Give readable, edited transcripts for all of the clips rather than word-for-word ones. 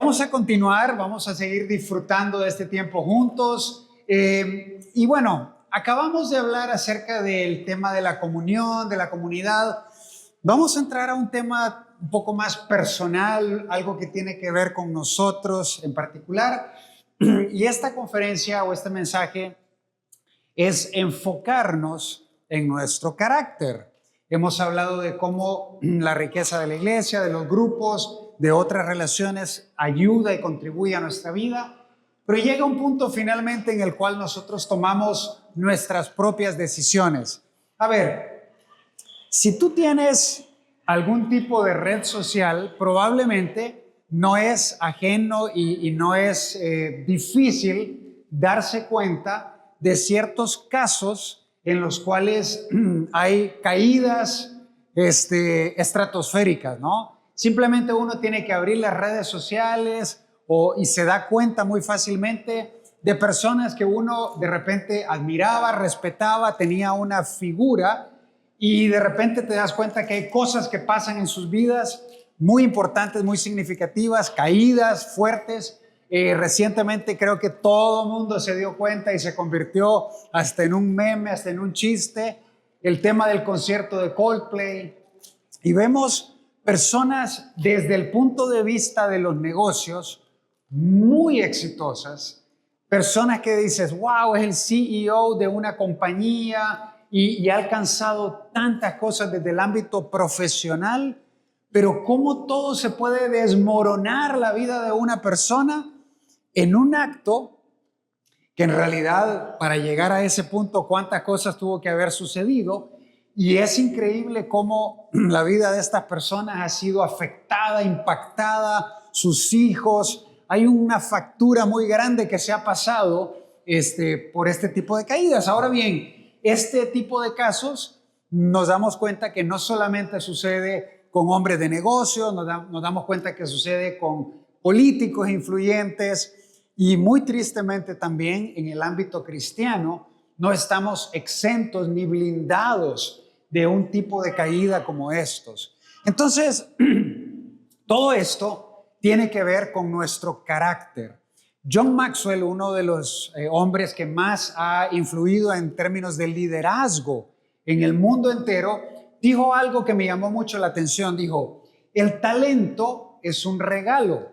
vamos a continuar, vamos a seguir disfrutando de este tiempo juntos. Y bueno, acabamos de hablar acerca del tema de la comunión, de la comunidad. Vamos a entrar a un tema un poco más personal, algo que tiene que ver con nosotros en particular. Y esta conferencia o este mensaje es enfocarnos en nuestro carácter. Hemos hablado de cómo la riqueza de la iglesia, de los grupos, de otras relaciones ayuda y contribuye a nuestra vida, pero llega un punto finalmente en el cual nosotros tomamos nuestras propias decisiones. A ver, si tú tienes algún tipo de red social, probablemente no es ajeno y no es difícil darse cuenta de ciertos casos en los cuales hay caídas estratosféricas, ¿no? Simplemente uno tiene que abrir las redes sociales y se da cuenta muy fácilmente de personas que uno de repente admiraba, respetaba, tenía una figura y de repente te das cuenta que hay cosas que pasan en sus vidas muy importantes, muy significativas, caídas fuertes. Recientemente creo que todo el mundo se dio cuenta y se convirtió hasta en un meme, hasta en un chiste, el tema del concierto de Coldplay. Y vemos personas desde el punto de vista de los negocios muy exitosas, personas que dices, wow, es el CEO de una compañía y ha alcanzado tantas cosas desde el ámbito profesional, pero cómo todo se puede desmoronar la vida de una persona en un acto que en realidad para llegar a ese punto cuántas cosas tuvo que haber sucedido. Y es increíble cómo la vida de estas personas ha sido afectada, impactada, sus hijos. Hay una factura muy grande que se ha pasado por este tipo de caídas. Ahora bien, este tipo de casos nos damos cuenta que no solamente sucede con hombres de negocios, nos damos cuenta que sucede con políticos influyentes y muy tristemente también en el ámbito cristiano no estamos exentos ni blindados de un tipo de caída como estos. Entonces, todo esto tiene que ver con nuestro carácter. John Maxwell, uno de los hombres que más ha influido en términos de liderazgo en el mundo entero, dijo algo que me llamó mucho la atención. Dijo, el talento es un regalo,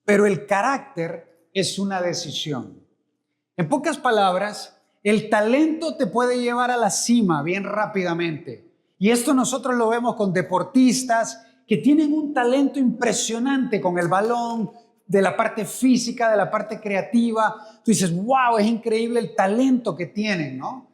pero el carácter es una decisión. En pocas palabras, el talento te puede llevar a la cima bien rápidamente. Y esto nosotros lo vemos con deportistas que tienen un talento impresionante con el balón, de la parte física, de la parte creativa. Tú dices, wow, es increíble el talento que tienen, ¿no?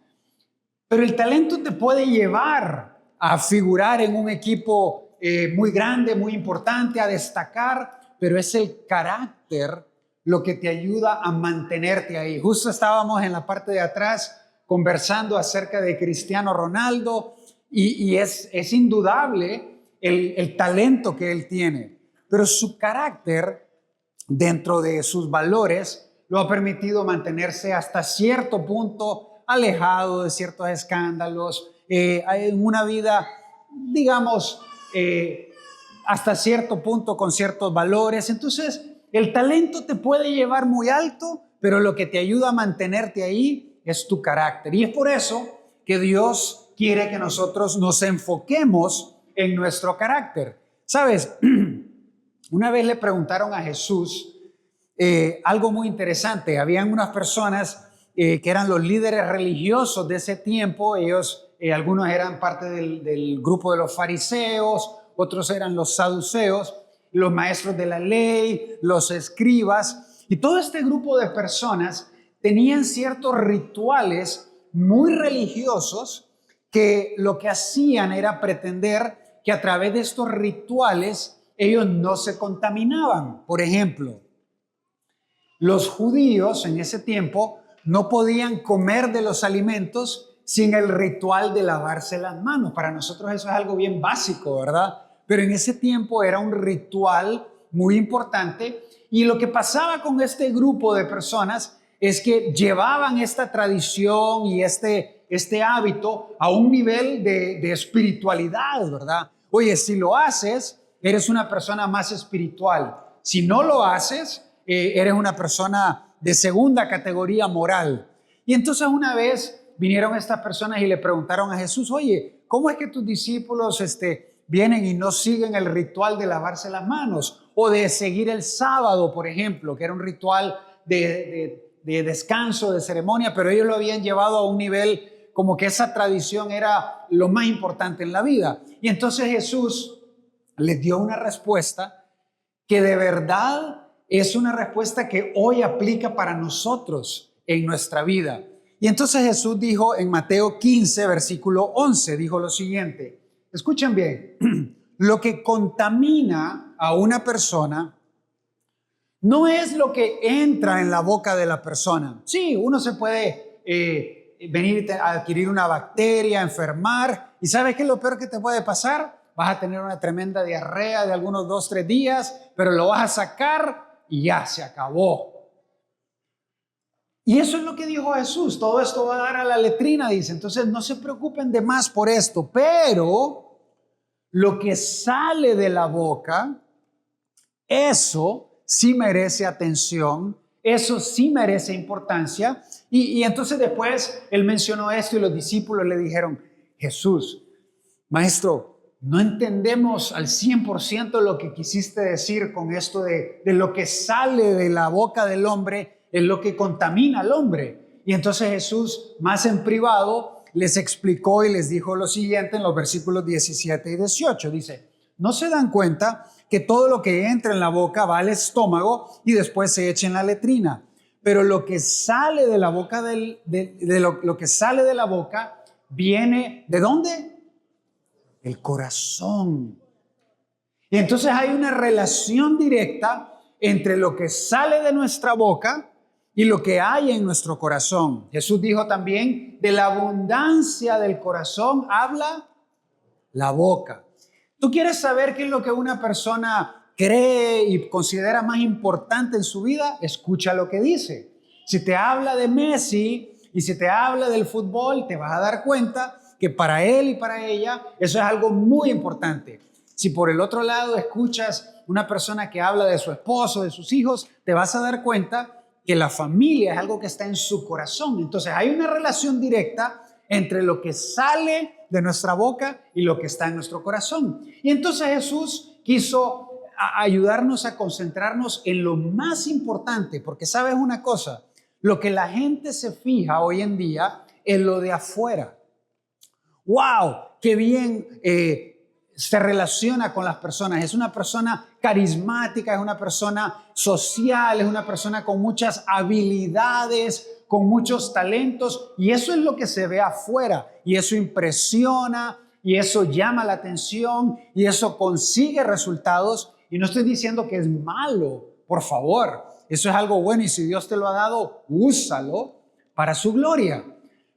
Pero el talento te puede llevar a figurar en un equipo muy grande, muy importante, a destacar, pero es el carácter lo que te ayuda a mantenerte ahí. Justo estábamos en la parte de atrás conversando acerca de Cristiano Ronaldo y es indudable el talento que él tiene, pero su carácter dentro de sus valores lo ha permitido mantenerse hasta cierto punto alejado de ciertos escándalos, en una vida, digamos, hasta cierto punto con ciertos valores. Entonces, el talento te puede llevar muy alto, pero lo que te ayuda a mantenerte ahí es tu carácter. Y es por eso que Dios quiere que nosotros nos enfoquemos en nuestro carácter. ¿Sabes? Una vez le preguntaron a Jesús algo muy interesante. Habían unas personas que eran los líderes religiosos de ese tiempo. Ellos, algunos eran parte del grupo de los fariseos, otros eran los saduceos, los maestros de la ley, los escribas. Y todo este grupo de personas tenían ciertos rituales muy religiosos que lo que hacían era pretender que a través de estos rituales ellos no se contaminaban. Por ejemplo, los judíos en ese tiempo no podían comer de los alimentos sin el ritual de lavarse las manos. Para nosotros eso es algo bien básico, ¿verdad? Pero en ese tiempo era un ritual muy importante y lo que pasaba con este grupo de personas es que llevaban esta tradición y este hábito a un nivel de espiritualidad, ¿verdad? Oye, si lo haces, eres una persona más espiritual. Si no lo haces, eres una persona de segunda categoría moral. Y entonces una vez vinieron estas personas y le preguntaron a Jesús, oye, ¿cómo es que tus discípulos vienen y no siguen el ritual de lavarse las manos? O de seguir el sábado, por ejemplo, que era un ritual de descanso, de ceremonia, pero ellos lo habían llevado a un nivel como que esa tradición era lo más importante en la vida. Y entonces Jesús les dio una respuesta que de verdad es una respuesta que hoy aplica para nosotros en nuestra vida. Y entonces Jesús dijo en Mateo 15, versículo 11, dijo lo siguiente, escuchen bien, lo que contamina a una persona no es lo que entra en la boca de la persona. Sí, uno se puede venir a adquirir una bacteria, enfermar, y ¿sabes qué es lo peor que te puede pasar? Vas a tener una tremenda diarrea de algunos 2, 3 días, pero lo vas a sacar y ya se acabó. Y eso es lo que dijo Jesús, todo esto va a dar a la letrina, dice, entonces no se preocupen de más por esto, pero lo que sale de la boca, eso sí merece atención, eso sí merece importancia. Y entonces después él mencionó esto y los discípulos le dijeron, Jesús, maestro, no entendemos al 100% lo que quisiste decir con esto de lo que sale de la boca del hombre es lo que contamina al hombre. Y entonces Jesús, más en privado, les explicó y les dijo lo siguiente en los versículos 17 y 18. Dice, ¿no se dan cuenta que todo lo que entra en la boca va al estómago y después se echa en la letrina? Pero lo que sale de la boca, lo que sale de la boca viene, ¿de dónde? El corazón. Y entonces hay una relación directa entre lo que sale de nuestra boca y lo que hay en nuestro corazón. Jesús dijo también, de la abundancia del corazón habla la boca. ¿Tú quieres saber qué es lo que una persona cree y considera más importante en su vida? Escucha lo que dice. Si te habla de Messi y si te habla del fútbol, te vas a dar cuenta que para él y para ella eso es algo muy importante. Si por el otro lado escuchas una persona que habla de su esposo, de sus hijos, te vas a dar cuenta que la familia es algo que está en su corazón. Entonces hay una relación directa entre lo que sale de nuestra boca y lo que está en nuestro corazón. Y entonces Jesús quiso ayudarnos a concentrarnos en lo más importante, porque sabes una cosa, lo que la gente se fija hoy en día es lo de afuera. ¡Wow! ¡Qué bien se relaciona con las personas! Es una persona carismática, es una persona social, es una persona con muchas habilidades, con muchos talentos, y eso es lo que se ve afuera, y eso impresiona, y eso llama la atención, y eso consigue resultados. Y no estoy diciendo que es malo, por favor, eso es algo bueno, y si Dios te lo ha dado, úsalo para su gloria.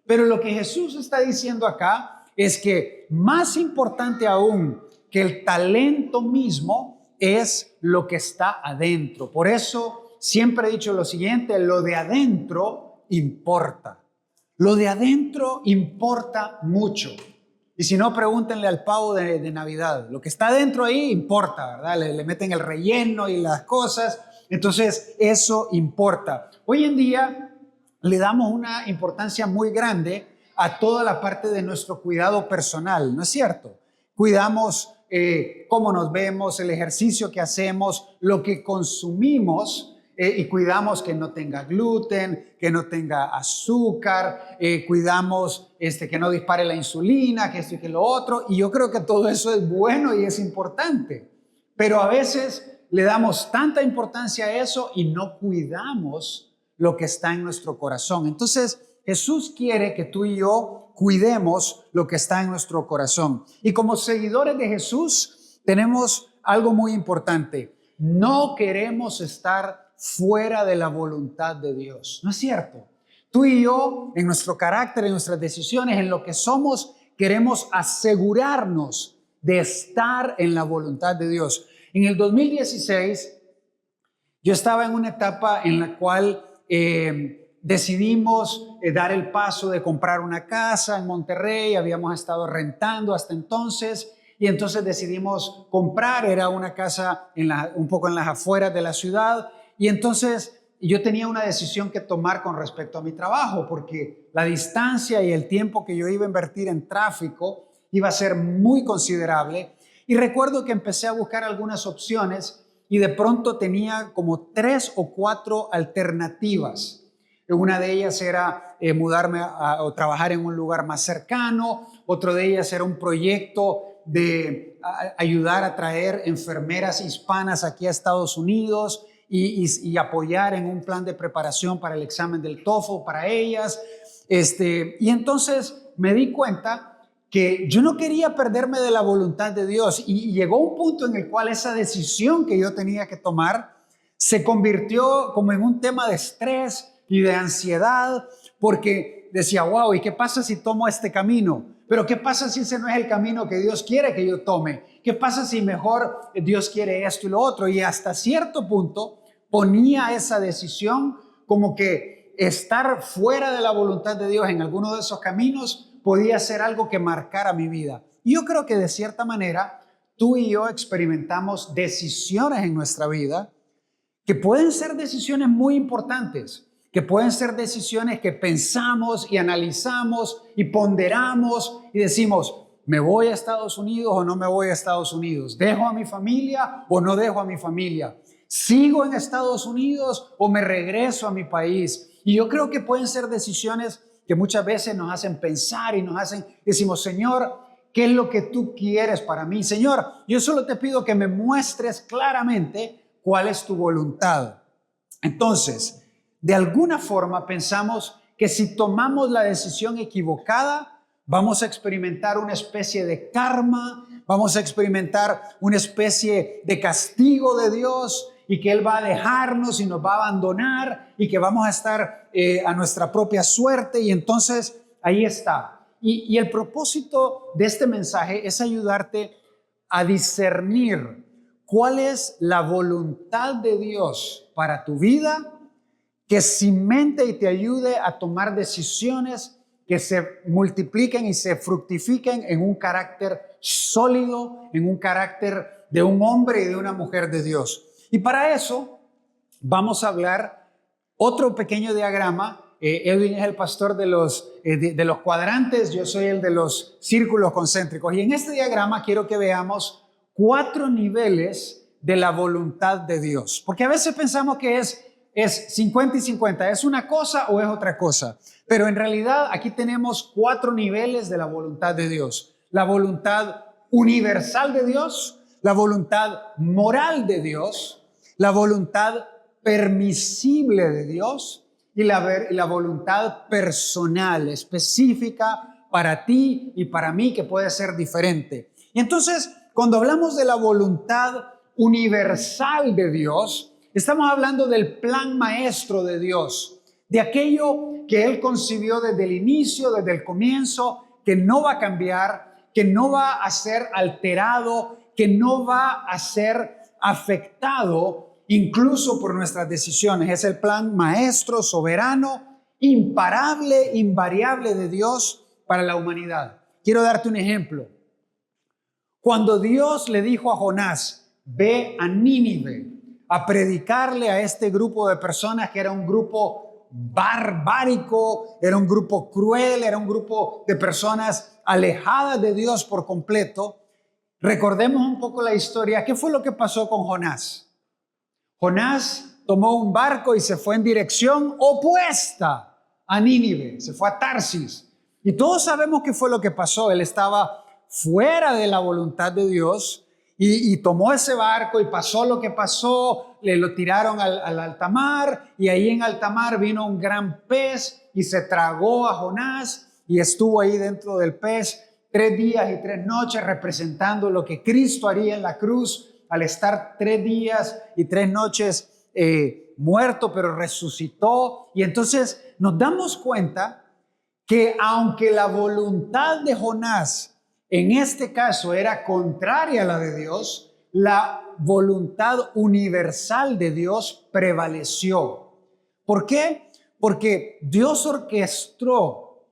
Pero lo que Jesús está diciendo acá es que más importante aún que el talento mismo es lo que está adentro. Por eso siempre he dicho lo siguiente, lo de adentro importa. Lo de adentro importa mucho. Y si no, pregúntenle al pavo de Navidad. Lo que está adentro ahí importa, ¿verdad? Le meten el relleno y las cosas. Entonces, eso importa. Hoy en día le damos una importancia muy grande a toda la parte de nuestro cuidado personal, ¿no es cierto? Cuidamos cómo nos vemos, el ejercicio que hacemos, lo que consumimos, y cuidamos que no tenga gluten, que no tenga azúcar, cuidamos que no dispare la insulina, que esto y que lo otro, y yo creo que todo eso es bueno y es importante, pero a veces le damos tanta importancia a eso y no cuidamos lo que está en nuestro corazón. Entonces Jesús quiere que tú y yo cuidemos lo que está en nuestro corazón, y como seguidores de Jesús tenemos algo muy importante: no queremos estar fuera de la voluntad de Dios. ¿No es cierto? Tú y yo, en nuestro carácter, en nuestras decisiones, en lo que somos, queremos asegurarnos de estar en la voluntad de Dios. En el 2016, yo estaba en una etapa en la cual decidimos dar el paso de comprar una casa en Monterrey. Habíamos estado rentando hasta entonces y entonces decidimos comprar. Era una casa un poco en las afueras de la ciudad, y entonces yo tenía una decisión que tomar con respecto a mi trabajo, porque la distancia y el tiempo que yo iba a invertir en tráfico iba a ser muy considerable. Y recuerdo que empecé a buscar algunas opciones y de pronto tenía como 3 o 4 alternativas. Una de ellas era mudarme o trabajar en un lugar más cercano. Otro de ellas era un proyecto de ayudar a traer enfermeras hispanas aquí a Estados Unidos y apoyar en un plan de preparación para el examen del TOEFL para ellas. Y entonces me di cuenta que yo no quería perderme de la voluntad de Dios, y llegó un punto en el cual esa decisión que yo tenía que tomar se convirtió como en un tema de estrés y de ansiedad, porque decía, wow, ¿y qué pasa si tomo este camino? Pero ¿qué pasa si ese no es el camino que Dios quiere que yo tome? ¿Qué pasa si mejor Dios quiere esto y lo otro? Y hasta cierto punto ponía esa decisión como que estar fuera de la voluntad de Dios en alguno de esos caminos podía ser algo que marcara mi vida. Y yo creo que de cierta manera tú y yo experimentamos decisiones en nuestra vida que pueden ser decisiones muy importantes, que pueden ser decisiones que pensamos y analizamos y ponderamos y decimos, ¿me voy a Estados Unidos o no me voy a Estados Unidos? ¿Dejo a mi familia o no dejo a mi familia? ¿Sigo en Estados Unidos o me regreso a mi país? Y yo creo que pueden ser decisiones que muchas veces nos hacen pensar y decimos, Señor, ¿qué es lo que tú quieres para mí? Señor, yo solo te pido que me muestres claramente cuál es tu voluntad. Entonces, de alguna forma pensamos que si tomamos la decisión equivocada, vamos a experimentar una especie de karma, vamos a experimentar una especie de castigo de Dios, y que Él va a dejarnos y nos va a abandonar y que vamos a estar a nuestra propia suerte. Y entonces ahí está. Y el propósito de este mensaje es ayudarte a discernir cuál es la voluntad de Dios para tu vida, que cimente y te ayude a tomar decisiones que se multipliquen y se fructifiquen en un carácter sólido, en un carácter de un hombre y de una mujer de Dios. Y para eso vamos a hablar otro pequeño diagrama. Edwin es el pastor de los cuadrantes, yo soy el de los círculos concéntricos. Y en este diagrama quiero que veamos 4 niveles de la voluntad de Dios. Porque a veces pensamos que es 50 y 50, ¿es una cosa o es otra cosa? Pero en realidad aquí tenemos 4 niveles de la voluntad de Dios. La voluntad universal de Dios, la voluntad moral de Dios, la voluntad permisible de Dios y la voluntad personal, específica para ti y para mí, que puede ser diferente. Y entonces, cuando hablamos de la voluntad universal de Dios, estamos hablando del plan maestro de Dios, de aquello que Él concibió desde el inicio, desde el comienzo, que no va a cambiar, que no va a ser alterado, que no va a ser afectado incluso por nuestras decisiones. Es el plan maestro, soberano, imparable, invariable de Dios para la humanidad. Quiero darte un ejemplo. Cuando Dios le dijo a Jonás, ve a Nínive a predicarle a este grupo de personas, que era un grupo barbárico, era un grupo cruel, era un grupo de personas alejadas de Dios por completo. Recordemos un poco la historia. ¿Qué fue lo que pasó con Jonás? Jonás tomó un barco y se fue en dirección opuesta a Nínive, se fue a Tarsis. Y todos sabemos qué fue lo que pasó. Él estaba fuera de la voluntad de Dios y tomó ese barco y pasó lo que pasó. Le lo tiraron al alta mar, y ahí en alta mar vino un gran pez y se tragó a Jonás, y estuvo ahí dentro del pez 3 días y 3 noches, representando lo que Cristo haría en la cruz al estar 3 días y 3 noches muerto, pero resucitó. Y entonces nos damos cuenta que aunque la voluntad de Jonás en este caso era contraria a la de Dios, la voluntad universal de Dios prevaleció. ¿Por qué? Porque Dios orquestó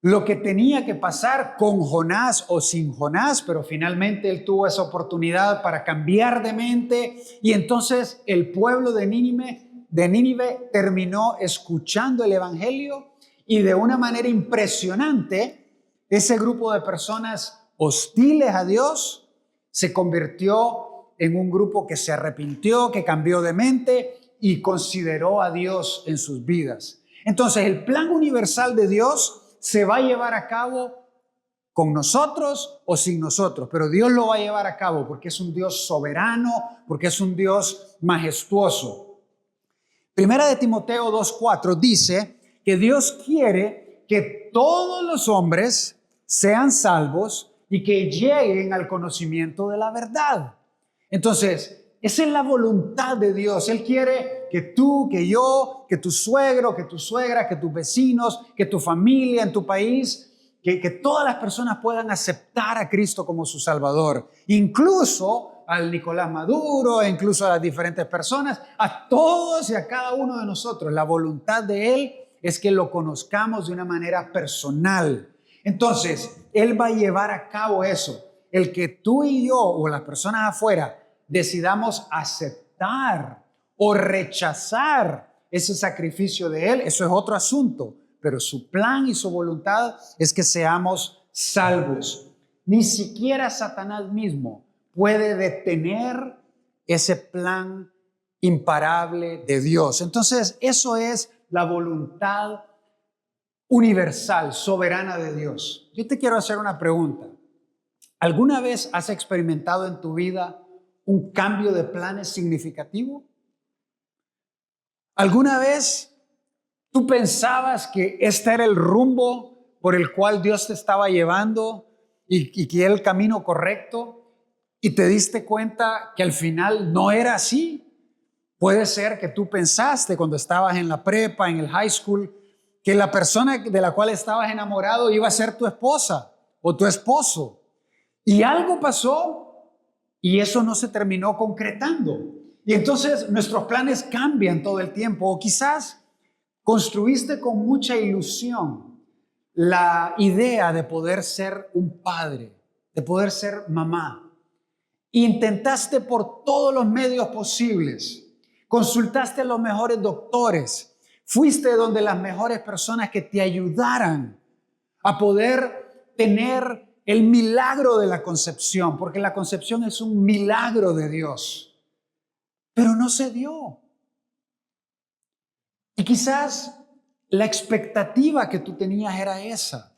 lo que tenía que pasar con Jonás o sin Jonás, pero finalmente él tuvo esa oportunidad para cambiar de mente y entonces el pueblo de Nínive terminó escuchando el evangelio y de una manera impresionante ese grupo de personas hostiles a Dios se convirtió en un grupo que se arrepintió, que cambió de mente y consideró a Dios en sus vidas. Entonces el plan universal de Dios se va a llevar a cabo con nosotros o sin nosotros, pero Dios lo va a llevar a cabo porque es un Dios soberano, porque es un Dios majestuoso. Primera de Timoteo 2:4 dice que Dios quiere que todos los hombres sean salvos y que lleguen al conocimiento de la verdad. Entonces, esa es la voluntad de Dios. Él quiere que tú, que yo, que tu suegro, que tu suegra, que tus vecinos, que tu familia en tu país, que todas las personas puedan aceptar a Cristo como su Salvador. Incluso al Nicolás Maduro, incluso a las diferentes personas, a todos y a cada uno de nosotros. La voluntad de Él es que lo conozcamos de una manera personal. Entonces, Él va a llevar a cabo eso. El que tú y yo o las personas afuera decidamos aceptar o rechazar ese sacrificio de Él, eso es otro asunto, pero su plan y su voluntad es que seamos salvos. Ni siquiera Satanás mismo puede detener ese plan imparable de Dios. Entonces, eso es la voluntad universal, soberana de Dios. Yo te quiero hacer una pregunta. ¿Alguna vez has experimentado en tu vida un cambio de planes significativo? ¿Alguna vez tú pensabas que este era el rumbo por el cual Dios te estaba llevando y que era el camino correcto y te diste cuenta que al final no era así? Puede ser que tú pensaste cuando estabas en la prepa, en el high school, que la persona de la cual estabas enamorado iba a ser tu esposa o tu esposo. Y algo pasó y eso no se terminó concretando. Y entonces nuestros planes cambian todo el tiempo. O quizás construiste con mucha ilusión la idea de poder ser un padre, de poder ser mamá. Intentaste por todos los medios posibles. Consultaste a los mejores doctores. Fuiste donde las mejores personas que te ayudaran a poder tener el milagro de la concepción, porque la concepción es un milagro de Dios, pero no se dio. Y quizás la expectativa que tú tenías era esa,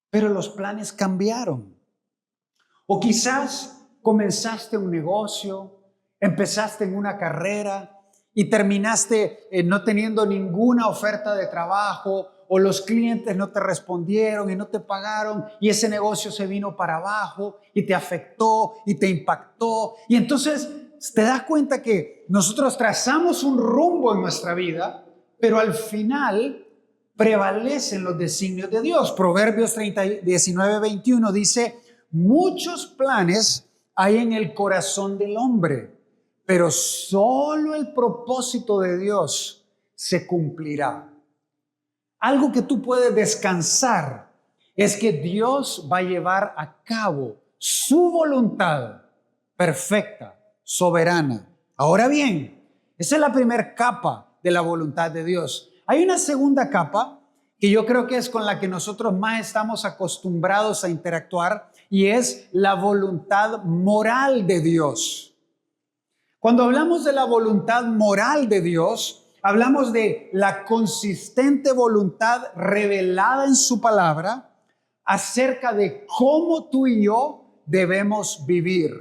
pero los planes cambiaron. O quizás comenzaste un negocio, empezaste en una carrera y terminaste no teniendo ninguna oferta de trabajo, o los clientes no te respondieron y no te pagaron y ese negocio se vino para abajo y te afectó y te impactó. Y entonces te das cuenta que nosotros trazamos un rumbo en nuestra vida, pero al final prevalecen los designios de Dios. Proverbios 19:21 dice: muchos planes hay en el corazón del hombre, pero solo el propósito de Dios se cumplirá. Algo que tú puedes descansar es que Dios va a llevar a cabo su voluntad perfecta, soberana. Ahora bien, esa es la primera capa de la voluntad de Dios. Hay una segunda capa que yo creo que es con la que nosotros más estamos acostumbrados a interactuar y es la voluntad moral de Dios. Cuando hablamos de la voluntad moral de Dios, hablamos de la consistente voluntad revelada en su palabra acerca de cómo tú y yo debemos vivir.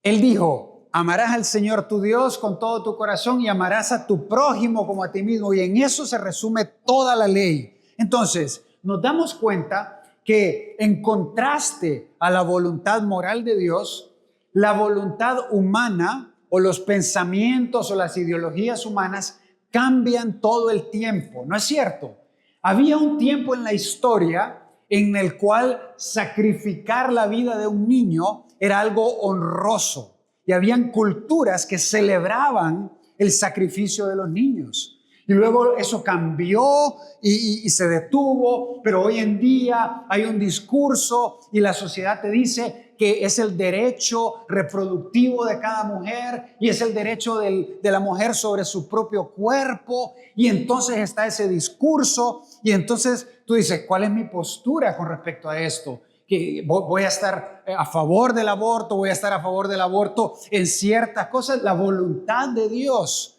Él dijo: amarás al Señor tu Dios con todo tu corazón y amarás a tu prójimo como a ti mismo. Y en eso se resume toda la ley. Entonces, nos damos cuenta que en contraste a la voluntad moral de Dios, la voluntad humana o los pensamientos o las ideologías humanas cambian todo el tiempo, ¿no es cierto? Había un tiempo en la historia en el cual sacrificar la vida de un niño era algo honroso y habían culturas que celebraban el sacrificio de los niños. Y luego eso cambió y se detuvo, pero hoy en día hay un discurso y la sociedad te dice que es el derecho reproductivo de cada mujer y es el derecho de la mujer sobre su propio cuerpo. Y entonces está ese discurso y entonces tú dices, ¿cuál es mi postura con respecto a esto? Que voy a estar a favor del aborto, voy a estar a favor del aborto en ciertas cosas. La voluntad de Dios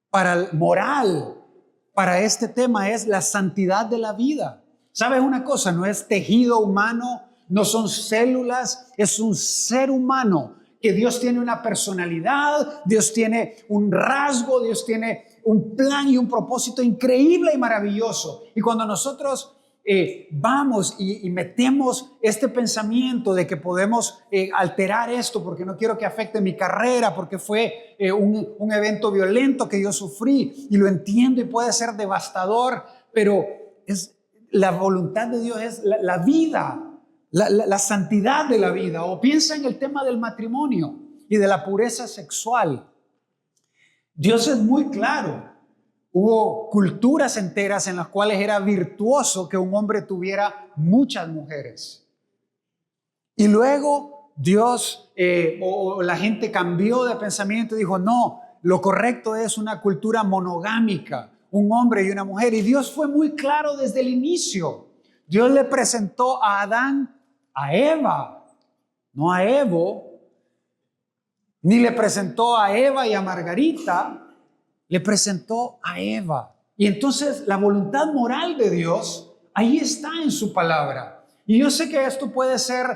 para el moral, para este tema es la santidad de la vida. ¿Sabes una cosa? No es tejido humano, no son células, es un ser humano que Dios tiene una personalidad, Dios tiene un rasgo, Dios tiene un plan y un propósito increíble y maravilloso. Y cuando nosotros vamos y metemos este pensamiento de que podemos alterar esto porque no quiero que afecte mi carrera, porque fue un evento violento que yo sufrí, y lo entiendo y puede ser devastador, pero la voluntad de Dios es la vida, la santidad de la vida. O piensa en el tema del matrimonio y de la pureza sexual. Dios es muy claro. Hubo culturas enteras en las cuales era virtuoso que un hombre tuviera muchas mujeres. Y luego Dios o la gente cambió de pensamiento y dijo, no, lo correcto es una cultura monogámica, un hombre y una mujer. Y Dios fue muy claro desde el inicio. Dios le presentó a Adán a Eva, no a Evo, ni le presentó a Eva y a Margarita, le presentó a Eva. Y entonces la voluntad moral de Dios ahí está en su palabra. Y yo sé que esto puede ser,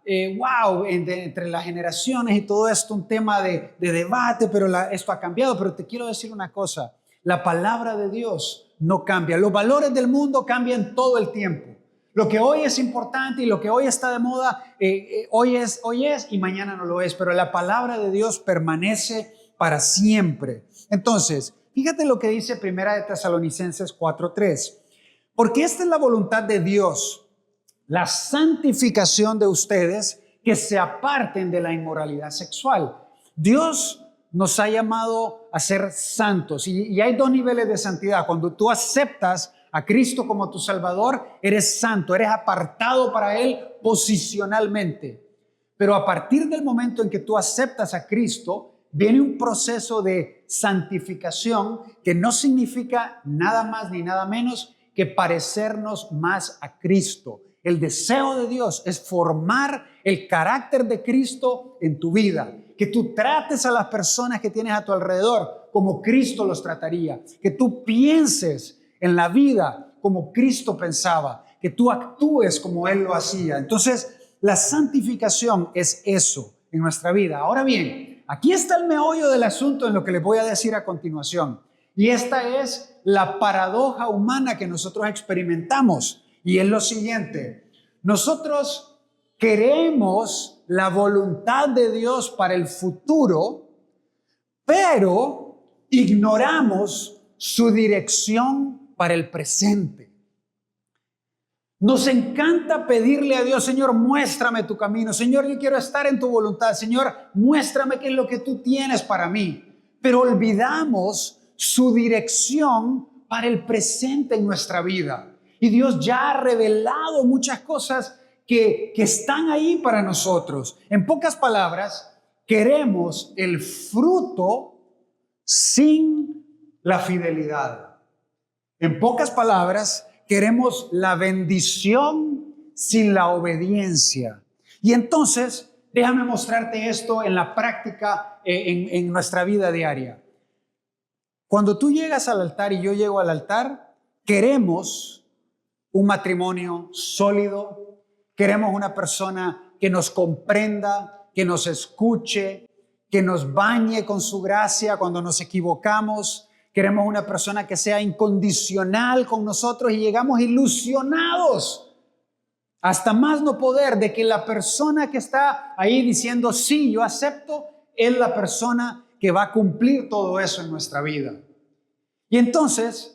entre las generaciones y todo esto, un tema de debate, pero esto ha cambiado. Pero te quiero decir una cosa, la palabra de Dios no cambia. Los valores del mundo cambian todo el tiempo. Lo que hoy es importante y lo que hoy está de moda, hoy es y mañana no lo es. Pero la palabra de Dios permanece para siempre. Entonces, fíjate lo que dice Primera de Tesalonicenses 4:3. Porque esta es la voluntad de Dios, la santificación de ustedes, que se aparten de la inmoralidad sexual. Dios nos ha llamado a ser santos y hay dos niveles de santidad. Cuando tú aceptas a Cristo como tu Salvador, eres santo, eres apartado para Él posicionalmente. Pero a partir del momento en que tú aceptas a Cristo, viene un proceso de santificación que no significa nada más ni nada menos que parecernos más a Cristo. El deseo de Dios es formar el carácter de Cristo en tu vida. Que tú trates a las personas que tienes a tu alrededor como Cristo los trataría. Que tú pienses en la vida como Cristo pensaba. Que tú actúes como Él lo hacía. Entonces, la santificación es eso en nuestra vida. Ahora bien, aquí está el meollo del asunto en lo que les voy a decir a continuación. Y esta es la paradoja humana que nosotros experimentamos. Y es lo siguiente. Nosotros queremos la voluntad de Dios para el futuro, pero ignoramos su dirección para el presente. Nos encanta pedirle a Dios, Señor, muéstrame tu camino. Señor, yo quiero estar en tu voluntad. Señor, muéstrame qué es lo que tú tienes para mí. Pero olvidamos su dirección para el presente en nuestra vida. Y Dios ya ha revelado muchas cosas que están ahí para nosotros. En pocas palabras, queremos el fruto sin la fidelidad. En pocas palabras, queremos la bendición sin la obediencia. Y entonces, déjame mostrarte esto en la práctica, en nuestra vida diaria. Cuando tú llegas al altar y yo llego al altar, queremos un matrimonio sólido, queremos una persona que nos comprenda, que nos escuche, que nos bañe con su gracia cuando nos equivocamos. Queremos una persona que sea incondicional con nosotros y llegamos ilusionados hasta más no poder de que la persona que está ahí diciendo sí, yo acepto, es la persona que va a cumplir todo eso en nuestra vida. Y entonces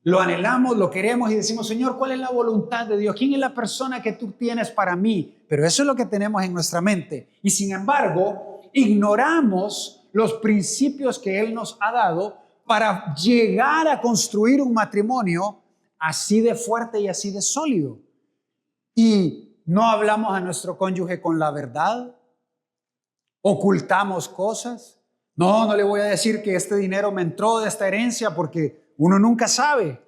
lo anhelamos, lo queremos y decimos, Señor, ¿cuál es la voluntad de Dios? ¿Quién es la persona que tú tienes para mí? Pero eso es lo que tenemos en nuestra mente. Y sin embargo, ignoramos los principios que Él nos ha dado para llegar a construir un matrimonio así de fuerte y así de sólido. Y no hablamos a nuestro cónyuge con la verdad, ocultamos cosas. No le voy a decir que este dinero me entró de esta herencia porque uno nunca sabe.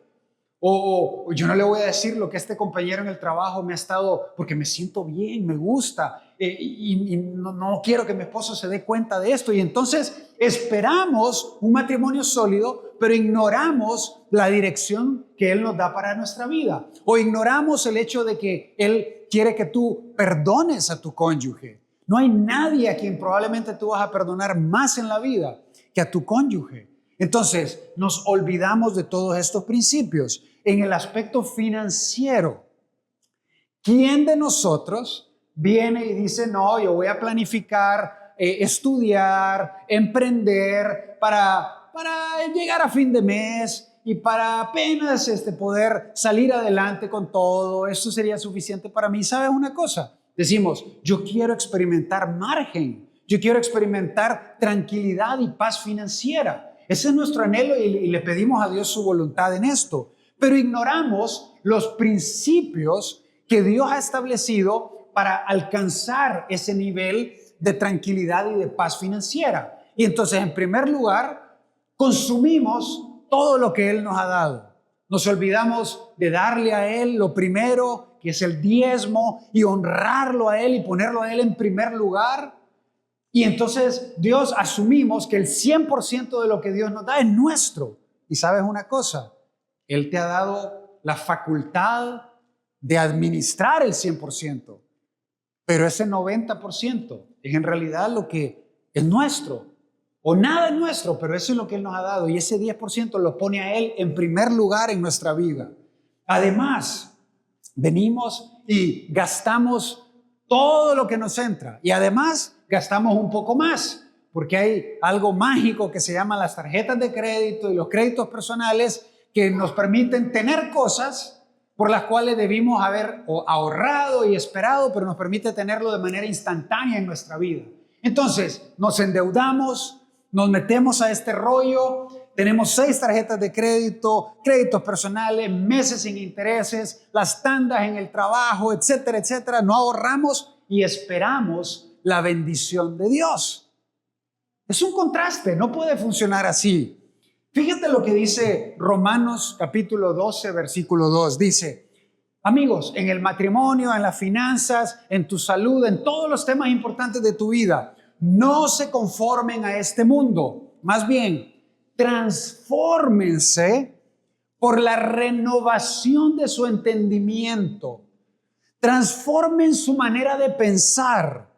O yo no le voy a decir lo que este compañero en el trabajo me ha estado, porque me siento bien, me gusta, y no quiero que mi esposo se dé cuenta de esto. Y entonces esperamos un matrimonio sólido, pero ignoramos la dirección que Él nos da para nuestra vida. O ignoramos el hecho de que Él quiere que tú perdones a tu cónyuge. No hay nadie a quien probablemente tú vas a perdonar más en la vida que a tu cónyuge. Entonces, nos olvidamos de todos estos principios. En el aspecto financiero, ¿quién de nosotros viene y dice, no, yo voy a planificar, estudiar, emprender para llegar a fin de mes y para apenas poder salir adelante con todo? Esto sería suficiente para mí. ¿Sabes una cosa? Decimos, yo quiero experimentar margen, yo quiero experimentar tranquilidad y paz financiera. Ese es nuestro anhelo y le pedimos a Dios su voluntad en esto. Pero ignoramos los principios que Dios ha establecido para alcanzar ese nivel de tranquilidad y de paz financiera. Y entonces, en primer lugar, consumimos todo lo que Él nos ha dado. Nos olvidamos de darle a Él lo primero, que es el diezmo, y honrarlo a Él y ponerlo a Él en primer lugar. Y entonces Dios asumimos que el 100% de lo que Dios nos da es nuestro. Y sabes una cosa, Él te ha dado la facultad de administrar el 100%, pero ese 90% es en realidad lo que es nuestro. O nada es nuestro, pero eso es lo que Él nos ha dado. Y ese 10% lo pone a Él en primer lugar en nuestra vida. Además, venimos y gastamos todo lo que nos entra. Y además, gastamos un poco más, porque hay algo mágico que se llama las tarjetas de crédito y los créditos personales que nos permiten tener cosas por las cuales debimos haber ahorrado y esperado, pero nos permite tenerlo de manera instantánea en nuestra vida. Entonces, nos endeudamos, nos metemos a este rollo, tenemos 6 tarjetas de crédito, créditos personales, meses sin intereses, las tandas en el trabajo, etcétera, etcétera. No ahorramos y esperamos la bendición de Dios. Es un contraste, no puede funcionar así. Fíjate lo que dice Romanos capítulo 12, versículo 2. Dice, amigos, en el matrimonio, en las finanzas, en tu salud, en todos los temas importantes de tu vida, no se conformen a este mundo. Más bien, transfórmense por la renovación de su entendimiento. Transformen su manera de pensar,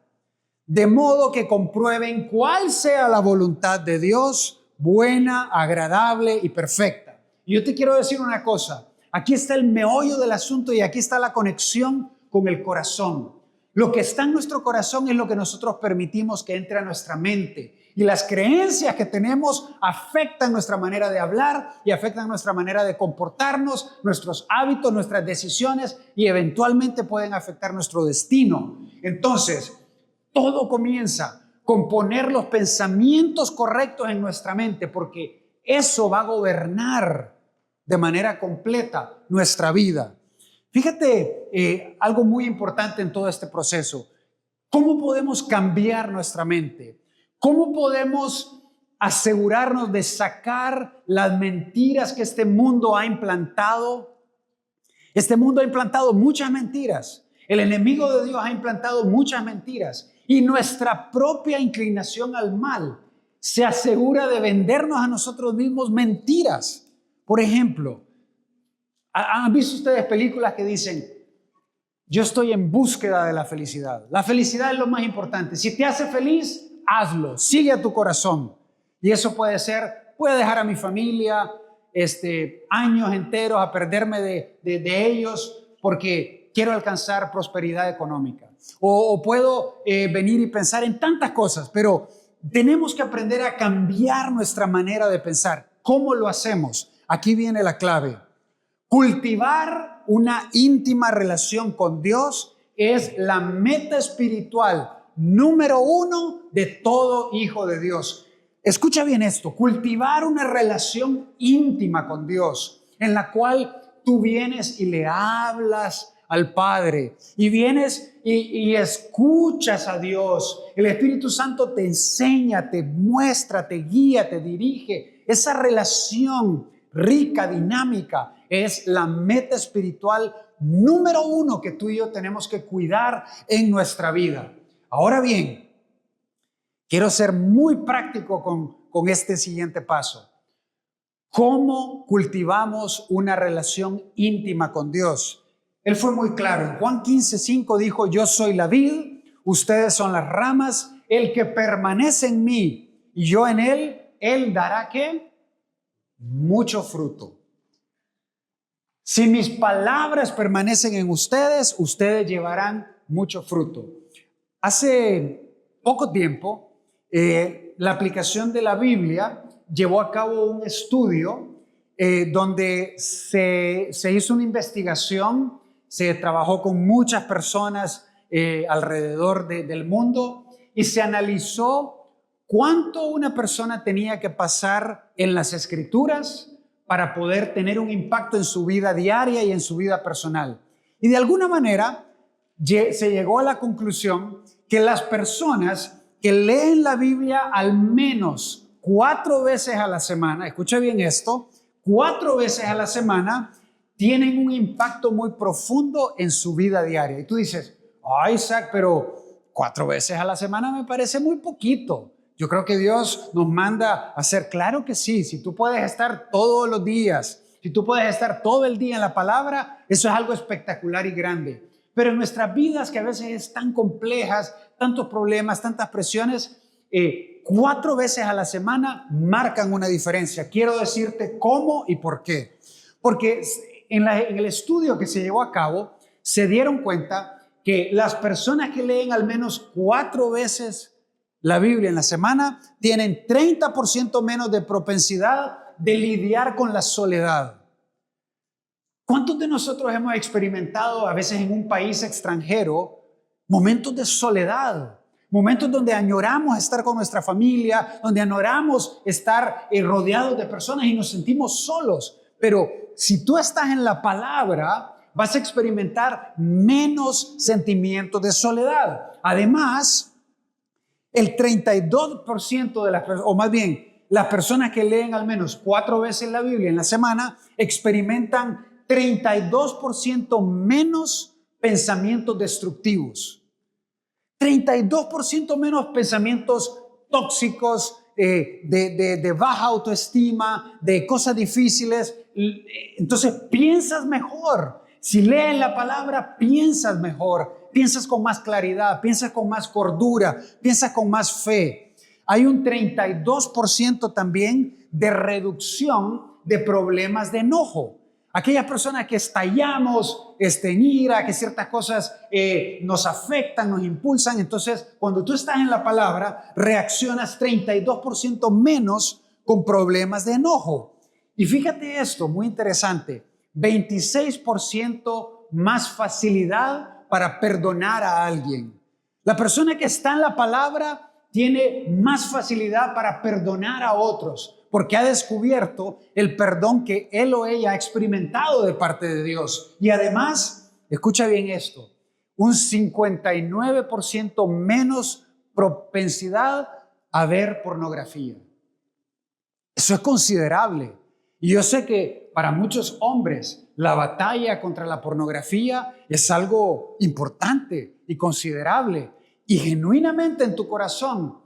de modo que comprueben cuál sea la voluntad de Dios, buena, agradable y perfecta. Y yo te quiero decir una cosa, aquí está el meollo del asunto y aquí está la conexión con el corazón. Lo que está en nuestro corazón es lo que nosotros permitimos que entre a nuestra mente. Y las creencias que tenemos afectan nuestra manera de hablar y afectan nuestra manera de comportarnos, nuestros hábitos, nuestras decisiones y eventualmente pueden afectar nuestro destino. Entonces, todo comienza con poner los pensamientos correctos en nuestra mente, porque eso va a gobernar de manera completa nuestra vida. Fíjate algo muy importante en todo este proceso. ¿Cómo podemos cambiar nuestra mente? ¿Cómo podemos asegurarnos de sacar las mentiras que este mundo ha implantado? Este mundo ha implantado muchas mentiras. El enemigo de Dios ha implantado muchas mentiras. Y nuestra propia inclinación al mal se asegura de vendernos a nosotros mismos mentiras. Por ejemplo, ¿han visto ustedes películas que dicen, yo estoy en búsqueda de la felicidad? La felicidad es lo más importante. Si te hace feliz, hazlo, sigue a tu corazón. Y eso puede dejar a mi familia años enteros a perderme de ellos porque quiero alcanzar prosperidad económica. O puedo venir y pensar en tantas cosas, pero tenemos que aprender a cambiar nuestra manera de pensar. ¿Cómo lo hacemos? Aquí viene la clave. Cultivar una íntima relación con Dios es la meta espiritual número 1 de todo hijo de Dios. Escucha bien esto, cultivar una relación íntima con Dios, en la cual tú vienes y le hablas al Padre, y vienes y escuchas a Dios. El Espíritu Santo te enseña, te muestra, te guía, te dirige. Esa relación rica, dinámica, es la meta espiritual número uno que tú y yo tenemos que cuidar en nuestra vida. Ahora bien, quiero ser muy práctico con este siguiente paso. ¿Cómo cultivamos una relación íntima con Dios? Él fue muy claro. En Juan 15:5 dijo, yo soy la vid, ustedes son las ramas, el que permanece en mí y yo en él dará ¿qué? Mucho fruto. Si mis palabras permanecen en ustedes, ustedes llevarán mucho fruto. Hace poco tiempo, la aplicación de la Biblia llevó a cabo un estudio donde se hizo una investigación, se trabajó con muchas personas alrededor del mundo y se analizó cuánto una persona tenía que pasar en las Escrituras para poder tener un impacto en su vida diaria y en su vida personal. Y de alguna manera se llegó a la conclusión que las personas que leen la Biblia al menos 4 veces a la semana, escucha bien esto, 4 veces a la semana, tienen un impacto muy profundo en su vida diaria. Y tú dices, ay Isaac, pero 4 veces a la semana me parece muy poquito. Yo creo que Dios nos manda a hacer, claro que sí, si tú puedes estar todos los días, si tú puedes estar todo el día en la palabra, eso es algo espectacular y grande. Pero en nuestras vidas que a veces es tan complejas, tantos problemas, tantas presiones, 4 veces a la semana marcan una diferencia. Quiero decirte cómo y por qué. Porque en el estudio que se llevó a cabo, se dieron cuenta que las personas que leen al menos 4 veces la Biblia en la semana tienen 30% menos de propensidad de lidiar con la soledad. ¿Cuántos de nosotros hemos experimentado a veces en un país extranjero momentos de soledad? Momentos donde añoramos estar con nuestra familia, donde añoramos estar rodeados de personas y nos sentimos solos. Pero si tú estás en la palabra, vas a experimentar menos sentimientos de soledad. Además, el 32% de las personas, o más bien, las personas que leen al menos 4 veces la Biblia en la semana, experimentan 32% menos pensamientos destructivos. 32% menos pensamientos tóxicos, de baja autoestima, de cosas difíciles. Entonces piensas mejor. Si lees la palabra, piensas mejor, piensas con más claridad, piensas con más cordura, piensas con más fe. Hay un 32% también de reducción de problemas de enojo. Aquellas personas que estallamos en ira, que ciertas cosas nos afectan, nos impulsan. Entonces, cuando tú estás en la palabra, reaccionas 32% menos con problemas de enojo. Y fíjate esto, muy interesante, 26% más facilidad para perdonar a alguien. La persona que está en la palabra tiene más facilidad para perdonar a otros, porque ha descubierto el perdón que él o ella ha experimentado de parte de Dios. Y además, escucha bien esto, un 59% menos propensidad a ver pornografía. Eso es considerable. Y yo sé que para muchos hombres la batalla contra la pornografía es algo importante y considerable. Y genuinamente en tu corazón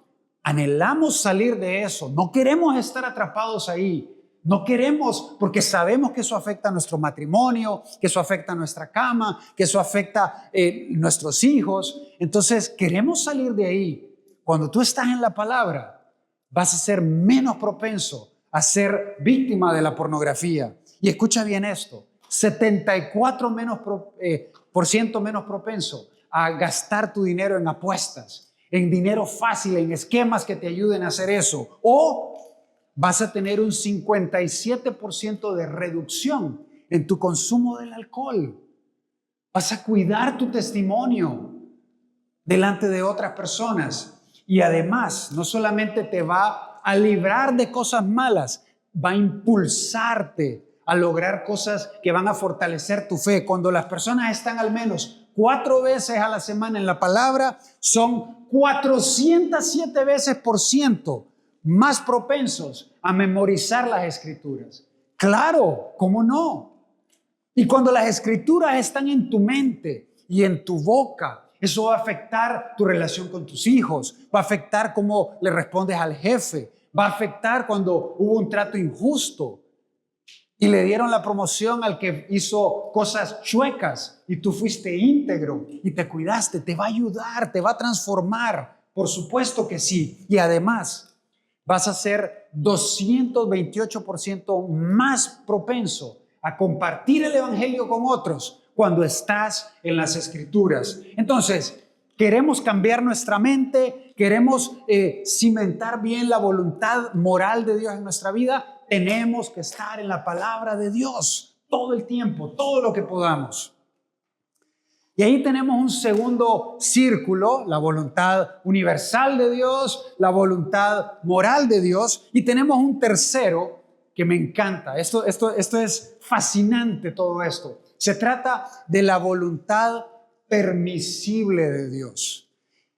anhelamos salir de eso. No queremos estar atrapados ahí. No queremos, porque sabemos que eso afecta a nuestro matrimonio, que eso afecta a nuestra cama, que eso afecta a nuestros hijos. Entonces queremos salir de ahí. Cuando tú estás en la palabra, vas a ser menos propenso a ser víctima de la pornografía. Y escucha bien esto, 74% menos propenso a gastar tu dinero en apuestas, en dinero fácil, en esquemas que te ayuden a hacer eso. O vas a tener un 57% de reducción en tu consumo del alcohol. Vas a cuidar tu testimonio delante de otras personas. Y además, no solamente te va a librar de cosas malas, va a impulsarte a lograr cosas que van a fortalecer tu fe. Cuando las personas están al menos 4 veces a la semana en la palabra, son 407 veces por ciento más propensos a memorizar las escrituras. Claro, ¿cómo no? Y cuando las escrituras están en tu mente y en tu boca, eso va a afectar tu relación con tus hijos, va a afectar cómo le respondes al jefe, va a afectar cuando hubo un trato injusto y le dieron la promoción al que hizo cosas chuecas y tú fuiste íntegro y te cuidaste. Te va a ayudar, te va a transformar, por supuesto que sí. Y además vas a ser 228% más propenso a compartir el evangelio con otros cuando estás en las escrituras. Entonces, queremos cambiar nuestra mente, queremos cimentar bien la voluntad moral de Dios en nuestra vida. Tenemos que estar en la palabra de Dios todo el tiempo, todo lo que podamos. Y ahí tenemos un segundo círculo, la voluntad universal de Dios, la voluntad moral de Dios, y tenemos un tercero que me encanta. Esto es fascinante, todo esto. Se trata de la voluntad permisible de Dios.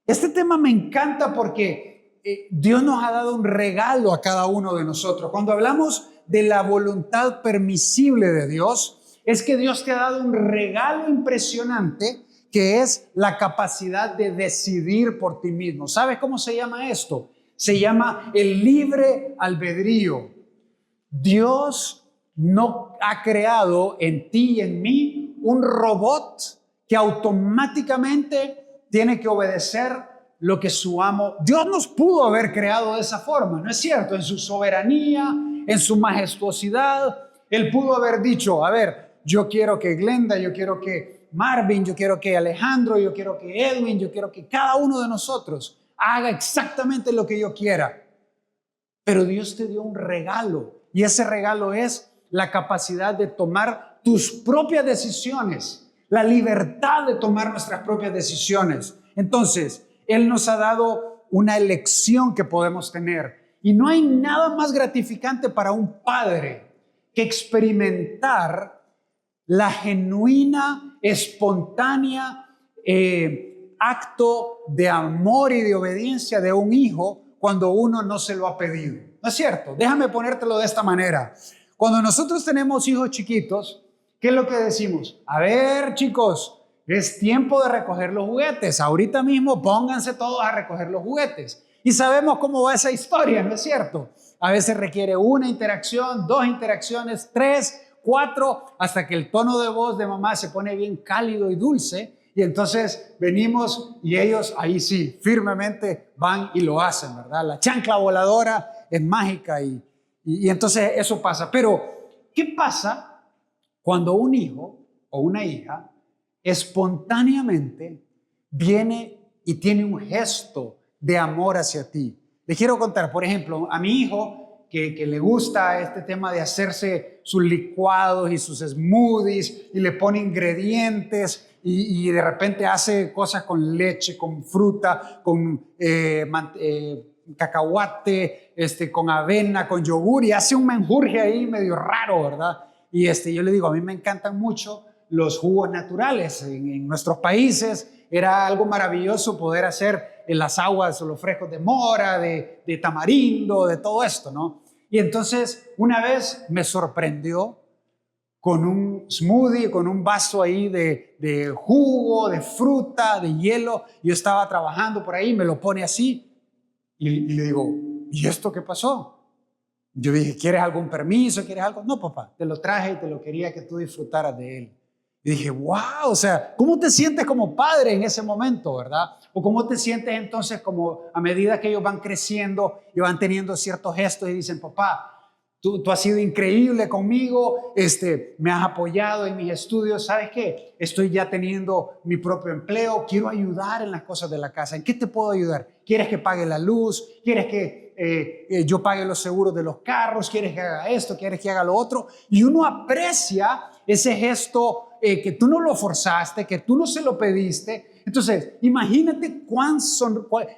Este tema me encanta porque Dios nos ha dado un regalo a cada uno de nosotros. Cuando hablamos de la voluntad permisible de Dios, es que Dios te ha dado un regalo impresionante que es la capacidad de decidir por ti mismo. ¿Sabes cómo se llama esto? Se llama el libre albedrío. Dios no ha creado en ti y en mí un robot que automáticamente tiene que obedecer lo que su amo. Dios nos pudo haber creado de esa forma, ¿no es cierto? En su soberanía, en su majestuosidad, Él pudo haber dicho, a ver, yo quiero que Glenda, yo quiero que Marvin, yo quiero que Alejandro, yo quiero que Edwin, yo quiero que cada uno de nosotros haga exactamente lo que yo quiera. Pero Dios te dio un regalo y ese regalo es la capacidad de tomar tus propias decisiones, la libertad de tomar nuestras propias decisiones. Entonces, Él nos ha dado una elección que podemos tener y no hay nada más gratificante para un padre que experimentar la genuina, espontánea acto de amor y de obediencia de un hijo cuando uno no se lo ha pedido. ¿No es cierto? Déjame ponértelo de esta manera. Cuando nosotros tenemos hijos chiquitos, ¿qué es lo que decimos? A ver, chicos, es tiempo de recoger los juguetes. Ahorita mismo pónganse todos a recoger los juguetes. Y sabemos cómo va esa historia, ¿no es cierto? A veces requiere una interacción, 2 interacciones, 3, 4, hasta que el tono de voz de mamá se pone bien cálido y dulce. Y entonces venimos y ellos ahí sí, firmemente van y lo hacen, ¿verdad? La chancla voladora es mágica y entonces eso pasa. Pero, ¿qué pasa cuando un hijo o una hija espontáneamente viene y tiene un gesto de amor hacia ti? Les quiero contar, por ejemplo, a mi hijo que le gusta este tema de hacerse sus licuados y sus smoothies y le pone ingredientes y de repente hace cosas con leche, con fruta, con cacahuate, con avena, con yogur y hace un menjurje ahí medio raro, ¿verdad? Y yo le digo, a mí me encantan mucho los jugos naturales. En nuestros países era algo maravilloso poder hacer en las aguas o los frescos de mora, de tamarindo, de todo esto, ¿no? Y entonces una vez me sorprendió con un smoothie, con un vaso ahí de jugo, de fruta, de hielo. Yo estaba trabajando por ahí, me lo pone así y le digo, ¿y esto qué pasó? Yo dije, ¿quieres algún permiso? ¿Quieres algo? No, papá, te lo traje y te lo quería que tú disfrutaras de él. Y dije, wow, o sea, ¿cómo te sientes como padre en ese momento, verdad? O ¿cómo te sientes entonces como a medida que ellos van creciendo y van teniendo ciertos gestos y dicen, papá, tú has sido increíble conmigo, me has apoyado en mis estudios, ¿sabes qué? Estoy ya teniendo mi propio empleo, quiero ayudar en las cosas de la casa. ¿En qué te puedo ayudar? ¿Quieres que pague la luz? ¿Quieres que yo pague los seguros de los carros? ¿Quieres que haga esto? ¿Quieres que haga lo otro? Y uno aprecia ese gesto que tú no lo forzaste, que tú no se lo pediste. Entonces, imagínate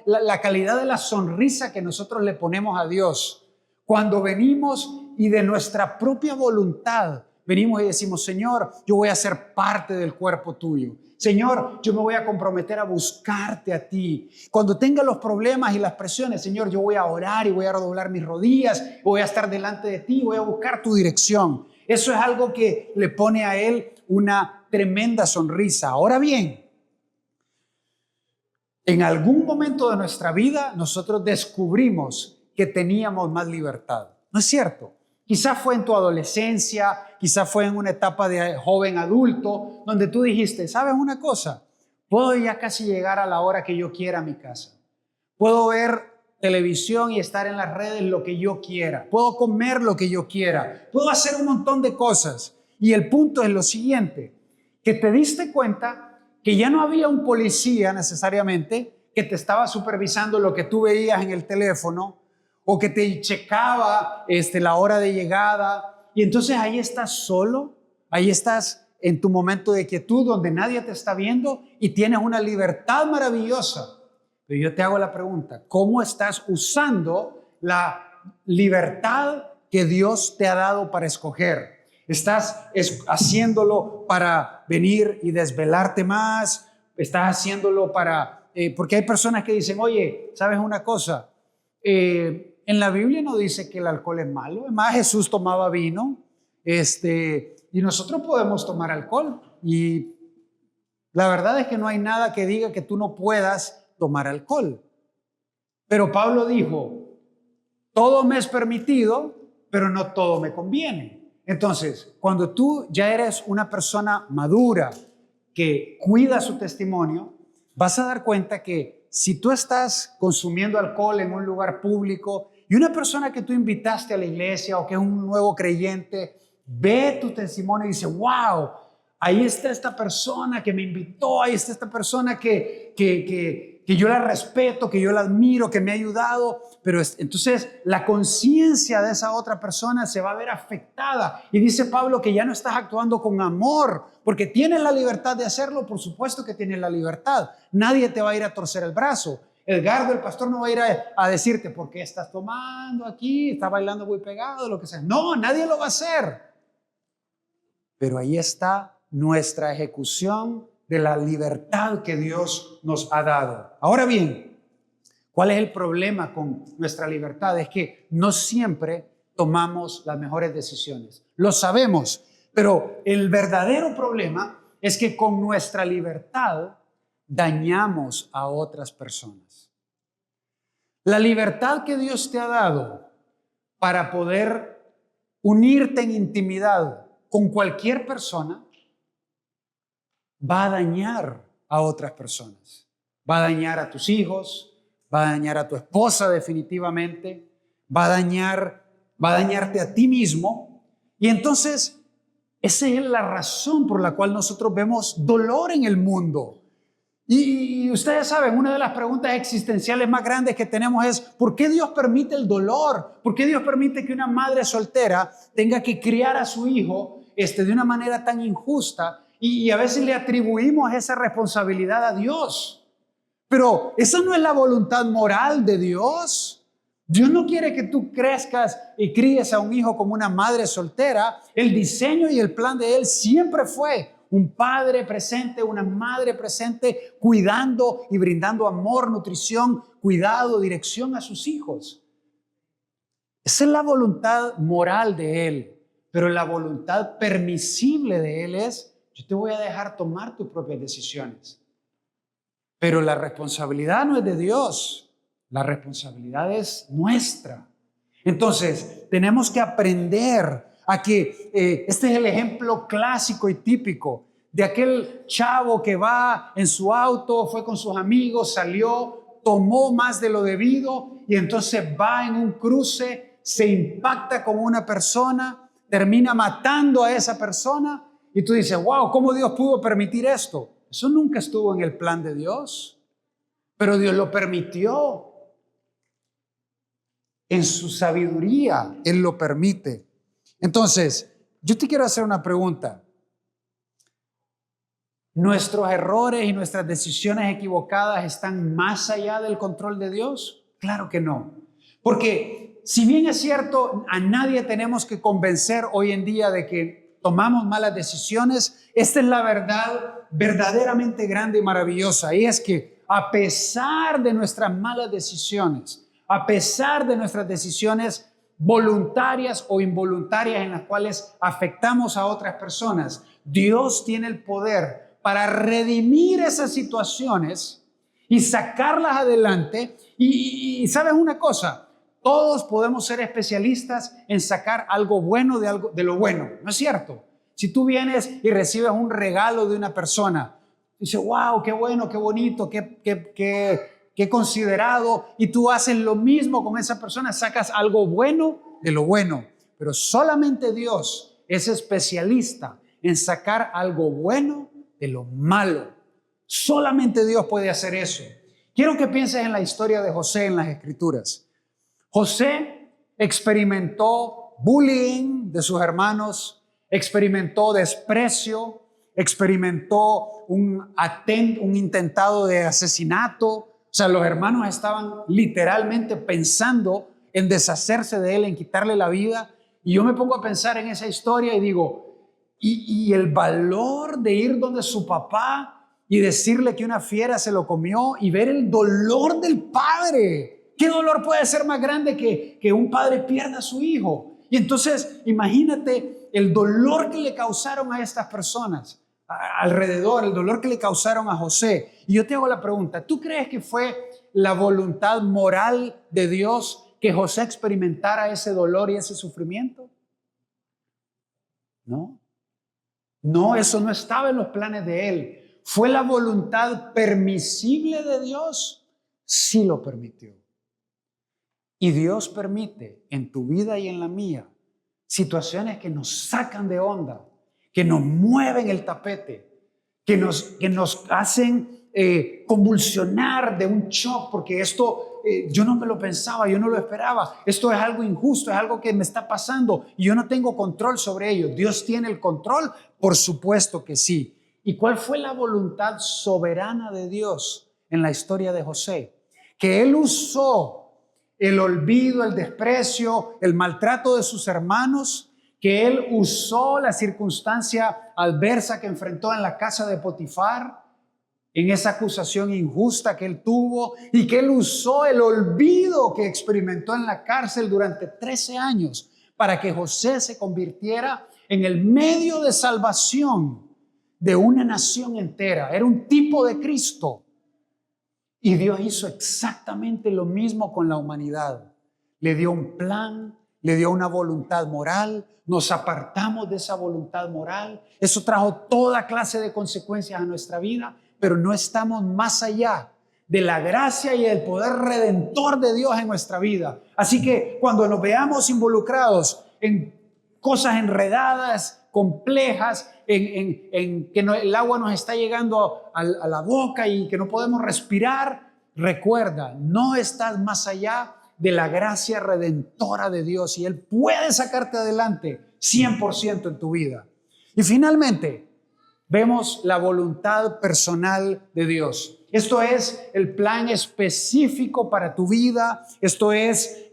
la calidad de la sonrisa que nosotros le ponemos a Dios cuando venimos y de nuestra propia voluntad venimos y decimos, Señor, yo voy a ser parte del cuerpo tuyo. Señor, yo me voy a comprometer a buscarte a ti. Cuando tenga los problemas y las presiones, Señor, yo voy a orar y voy a redoblar mis rodillas, voy a estar delante de ti, voy a buscar tu dirección. Eso es algo que le pone a él una tremenda sonrisa. Ahora bien, en algún momento de nuestra vida nosotros descubrimos que teníamos más libertad. ¿No es cierto? Quizás fue en tu adolescencia, quizás fue en una etapa de joven adulto, donde tú dijiste, ¿sabes una cosa? Puedo ya casi llegar a la hora que yo quiera a mi casa. Puedo ver televisión y estar en las redes lo que yo quiera. Puedo comer lo que yo quiera. Puedo hacer un montón de cosas. Y el punto es lo siguiente, que te diste cuenta que ya no había un policía necesariamente que te estaba supervisando lo que tú veías en el teléfono o que te checaba la hora de llegada. Y entonces ahí estás solo, ahí estás en tu momento de quietud donde nadie te está viendo y tienes una libertad maravillosa. Pero yo te hago la pregunta, ¿cómo estás usando la libertad que Dios te ha dado para escoger? ¿Estás haciéndolo para venir y desvelarte más? ¿Estás haciéndolo para...? Porque hay personas que dicen, oye, ¿sabes una cosa? En la Biblia no dice que el alcohol es malo. Además, Jesús tomaba vino. Y nosotros podemos tomar alcohol. Y la verdad es que no hay nada que diga que tú no puedas tomar alcohol. Pero Pablo dijo, todo me es permitido, pero no todo me conviene. Entonces, cuando tú ya eres una persona madura que cuida su testimonio, vas a dar cuenta que si tú estás consumiendo alcohol en un lugar público y una persona que tú invitaste a la iglesia o que es un nuevo creyente ve tu testimonio y dice, wow, ahí está esta persona que me invitó, ahí está esta persona que yo la respeto, que yo la admiro, que me ha ayudado, pero entonces la conciencia de esa otra persona se va a ver afectada. Y dice Pablo que ya no estás actuando con amor, porque tienes la libertad de hacerlo, por supuesto que tienes la libertad. Nadie te va a ir a torcer el brazo. Edgardo, el pastor, no va a ir a decirte, ¿por qué estás tomando aquí? ¿Estás bailando muy pegado? Lo que sea. No, nadie lo va a hacer. Pero ahí está nuestra ejecución de la libertad que Dios nos ha dado. Ahora bien, ¿cuál es el problema con nuestra libertad? Es que no siempre tomamos las mejores decisiones. Lo sabemos, pero el verdadero problema es que con nuestra libertad dañamos a otras personas. La libertad que Dios te ha dado para poder unirte en intimidad con cualquier persona va a dañar a otras personas. Va a dañar a tus hijos, va a dañar a tu esposa definitivamente, va a dañarte a ti mismo. Y entonces, esa es la razón por la cual nosotros vemos dolor en el mundo. Y ustedes saben, una de las preguntas existenciales más grandes que tenemos es, ¿por qué Dios permite el dolor? ¿Por qué Dios permite que una madre soltera tenga que criar a su hijo de una manera tan injusta? Y a veces le atribuimos esa responsabilidad a Dios. Pero esa no es la voluntad moral de Dios. Dios no quiere que tú crezcas y críes a un hijo como una madre soltera. El diseño y el plan de Él siempre fue un padre presente, una madre presente, cuidando y brindando amor, nutrición, cuidado, dirección a sus hijos. Esa es la voluntad moral de Él. Pero la voluntad permisible de Él es, yo te voy a dejar tomar tus propias decisiones. Pero la responsabilidad no es de Dios, la responsabilidad es nuestra. Entonces, tenemos que aprender a que este es el ejemplo clásico y típico de aquel chavo que va en su auto, fue con sus amigos, salió, tomó más de lo debido y entonces va en un cruce, se impacta con una persona, termina matando a esa persona y tú dices, wow, ¿cómo Dios pudo permitir esto? Eso nunca estuvo en el plan de Dios, pero Dios lo permitió. En su sabiduría, Él lo permite. Entonces, yo te quiero hacer una pregunta. ¿Nuestros errores y nuestras decisiones equivocadas están más allá del control de Dios? Claro que no. Porque si bien es cierto, a nadie tenemos que convencer hoy en día de que tomamos malas decisiones, esta es la verdad verdaderamente grande y maravillosa. Y es que a pesar de nuestras malas decisiones, a pesar de nuestras decisiones voluntarias o involuntarias en las cuales afectamos a otras personas, Dios tiene el poder para redimir esas situaciones y sacarlas adelante. Y ¿sabes una cosa? Todos podemos ser especialistas en sacar algo bueno de lo bueno, ¿no es cierto? Si tú vienes y recibes un regalo de una persona, dices, wow, qué bueno, qué bonito, qué considerado, y tú haces lo mismo con esa persona, sacas algo bueno de lo bueno. Pero solamente Dios es especialista en sacar algo bueno de lo malo. Solamente Dios puede hacer eso. Quiero que pienses en la historia de José en las Escrituras. José experimentó bullying de sus hermanos, experimentó desprecio, experimentó un intentado de asesinato. O sea, los hermanos estaban literalmente pensando en deshacerse de él, en quitarle la vida. Y yo me pongo a pensar en esa historia y digo, y el valor de ir donde su papá y decirle que una fiera se lo comió y ver el dolor del padre. ¿Qué dolor puede ser más grande que un padre pierda a su hijo? Y entonces, imagínate el dolor que le causaron a estas personas alrededor, el dolor que le causaron a José. Y yo te hago la pregunta, ¿tú crees que fue la voluntad moral de Dios que José experimentara ese dolor y ese sufrimiento? No. No, eso no estaba en los planes de él. ¿Fue la voluntad permisible de Dios? Sí lo permitió. Y Dios permite en tu vida y en la mía situaciones que nos sacan de onda, que nos mueven el tapete, que nos hacen convulsionar de un shock, porque esto yo no me lo pensaba, yo no lo esperaba. Esto es algo injusto, es algo que me está pasando y yo no tengo control sobre ello. ¿Dios tiene el control? Por supuesto que sí. ¿Y cuál fue la voluntad soberana de Dios en la historia de José? Que Él usó el olvido, el desprecio, el maltrato de sus hermanos, que Él usó la circunstancia adversa que enfrentó en la casa de Potifar, en esa acusación injusta que Él tuvo, y que Él usó el olvido que experimentó en la cárcel durante 13 años para que José se convirtiera en el medio de salvación de una nación entera. Era un tipo de Cristo. Y Dios hizo exactamente lo mismo con la humanidad. Le dio un plan, le dio una voluntad moral, nos apartamos de esa voluntad moral. Eso trajo toda clase de consecuencias a nuestra vida, pero no estamos más allá de la gracia y el poder redentor de Dios en nuestra vida. Así que cuando nos veamos involucrados en cosas enredadas, complejas, en que el agua nos está llegando a la boca y que no podemos respirar, recuerda, no estás más allá de la gracia redentora de Dios y Él puede sacarte adelante 100% en tu vida. Y finalmente, vemos la voluntad personal de Dios. Esto es el plan específico para tu vida. Esto es